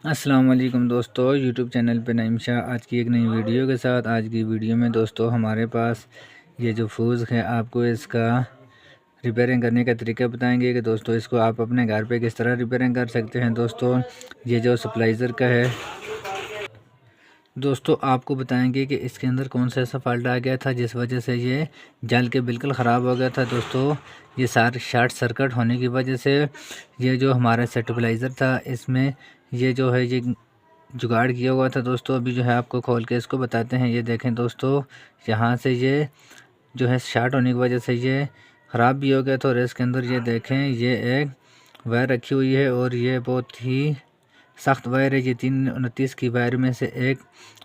अस्सलाम वालेकुम दोस्तों, यूट्यूब चैनल पे नईम शाह आज की एक नई वीडियो के साथ। आज की वीडियो में दोस्तों हमारे पास ये जो फ्यूज़ है आपको इसका रिपेयरिंग करने का तरीका बताएंगे कि दोस्तों इसको आप अपने घर पे किस तरह रिपेयरिंग कर सकते हैं। दोस्तों ये जो सप्लाइज़र का है दोस्तों आपको बताएंगे कि इसके अंदर कौन सा ऐसा फॉल्ट आ गया था जिस वजह से ये जल के बिल्कुल ख़राब हो गया था। दोस्तों ये शॉर्ट सर्किट होने की वजह से ये जो हमारा स्टेबलाइज़र था इसमें ये जो है ये जुगाड़ किया हुआ था। दोस्तों अभी जो है आपको खोल के इसको बताते हैं। ये देखें दोस्तों, यहाँ से ये जो है शॉर्ट होने की वजह से ये ख़राब भी हो गया था। और इसके अंदर ये देखें ये एक वायर रखी हुई है और ये बहुत ही सख्त वायर है। ये 329 की वायर में से एक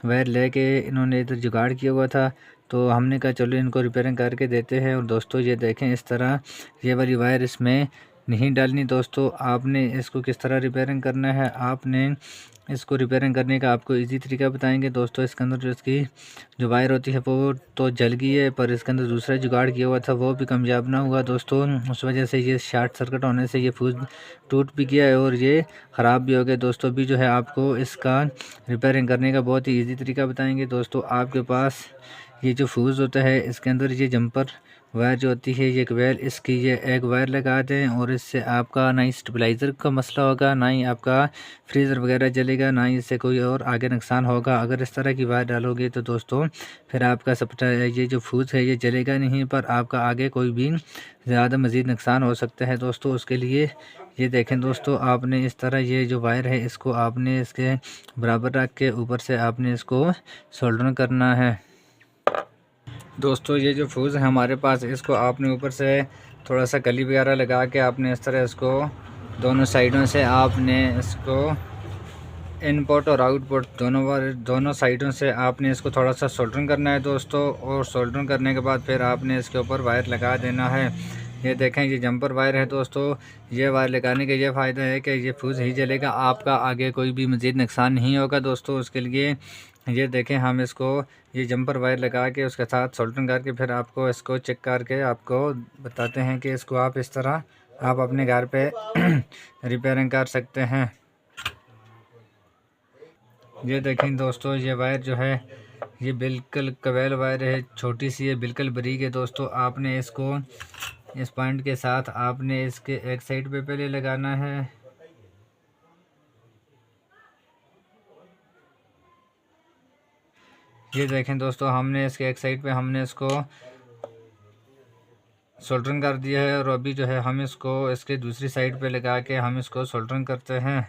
वायर लेके इन्होंने इधर जुगाड़ किया हुआ था, तो हमने कहा चलो इनको रिपेयरिंग करके देते हैं। और दोस्तों ये देखें इस तरह ये वाली वायर इसमें नहीं डालनी। दोस्तों आपने इसको किस तरह रिपेयरिंग करना है, आपने इसको रिपेयरिंग करने का आपको इजी तरीका बताएंगे। दोस्तों इसके अंदर जो इसकी जो वायर होती है वो तो जल गई है, पर इसके अंदर दूसरा जुगाड़ किया हुआ था वो भी कामयाब ना हुआ। दोस्तों उस वजह से ये शॉर्ट सर्किट होने से ये फ्यूज़ टूट भी गया है और ये ख़राब भी हो गया। दोस्तों भी जो है आपको इसका रिपेयरिंग करने का बहुत ही ईजी तरीका बताएंगे। दोस्तों आपके पास ये जो फ्यूज़ होता है इसके अंदर ये जंपर वायर जो होती है ये कोयल इसकी ये एक वायर लगा दें, और इससे आपका ना ही स्टेबलाइज़र का मसला होगा, ना ही आपका फ्रीज़र वगैरह जलेगा, ना ही इससे कोई और आगे नुकसान होगा। अगर इस तरह की वायर डालोगे तो दोस्तों फिर आपका ये जो फ्यूज़ है ये जलेगा नहीं, पर आपका आगे कोई भी ज़्यादा मज़ीद नुकसान हो सकता है। दोस्तों उसके लिए ये देखें दोस्तों, आपने इस तरह ये जो वायर है इसको आपने इसके बराबर रख के ऊपर से आपने इसको सोल्डर करना है। दोस्तों ये जो फ्यूज़ है हमारे पास इसको आपने ऊपर से थोड़ा सा कली वगैरह लगा के आपने इस तरह इसको दोनों साइडों से आपने इसको इनपुट और आउटपुट दोनों साइडों से आपने इसको थोड़ा सा सोल्डरिंग करना है दोस्तों। और सोल्डरिंग करने के बाद फिर आपने इसके ऊपर वायर लगा देना है। ये देखें ये जंपर वायर है दोस्तों, ये वायर लगाने का ये फ़ायदा है कि ये फ्यूज़ ही जलेगा, आपका आगे कोई भी मज़ीद नुकसान नहीं होगा। दोस्तों उसके लिए ये देखें हम इसको ये जंपर वायर लगा के उसके साथ सोल्डरिंग करके फिर आपको इसको चेक करके आपको बताते हैं कि इसको आप इस तरह आप अपने घर पे रिपेयरिंग कर सकते हैं। ये देखें दोस्तों ये वायर जो है ये बिल्कुल कवेल वायर है, छोटी सी है, बिल्कुल बारीक है। दोस्तों आपने इसको इस पॉइंट के साथ आपने इसके एक साइड पे पहले लगाना है। ये देखें दोस्तों हमने इसके एक साइड पे हमने इसको सोल्डरिंग कर दिया है, और अभी जो है हम इसको इसके दूसरी साइड पे लगा के हम इसको सोल्डरिंग करते हैं।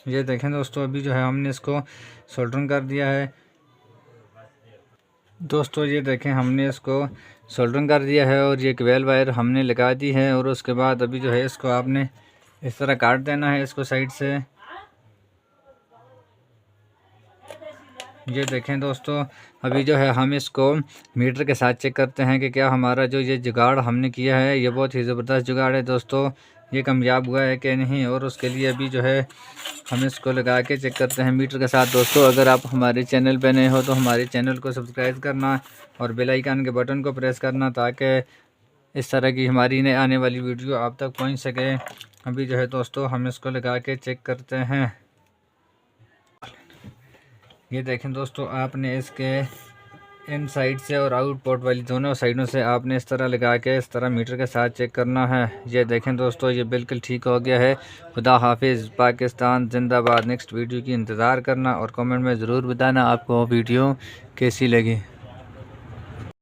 ये देखें दोस्तों अभी जो है हमने इसको सोल्डरिंग कर दिया है। दोस्तों ये देखें हमने इसको सोल्डरिंग कर दिया है और ये क्वेल वायर हमने लगा दी है, और उसके बाद अभी जो है इसको आपने इस तरह काट देना है इसको साइड से। ये देखें दोस्तों अभी जो है हम इसको मीटर के साथ चेक करते हैं कि क्या हमारा जो ये जुगाड़ हमने किया है ये बहुत ही ज़बरदस्त जुगाड़ है दोस्तों, ये कामयाब हुआ है कि नहीं। और उसके लिए अभी जो है हम इसको लगा के चेक करते हैं मीटर के साथ। दोस्तों अगर आप हमारे चैनल पे नए हो तो हमारे चैनल को सब्सक्राइब करना और बेल आइकन के बटन को प्रेस करना, ताकि इस तरह की हमारी नई आने वाली वीडियो आप तक पहुँच सके। अभी जो है दोस्तों हम इसको लगा के चेक करते हैं। ये देखें दोस्तों आपने इसके इन साइड से और आउटपुट वाली दोनों साइडों से आपने इस तरह लगा के इस तरह मीटर के साथ चेक करना है। ये देखें दोस्तों ये बिल्कुल ठीक हो गया है। खुदा हाफिज़, पाकिस्तान जिंदाबाद। नेक्स्ट वीडियो की इंतज़ार करना और कमेंट में ज़रूर बताना आपको वीडियो कैसी लगी।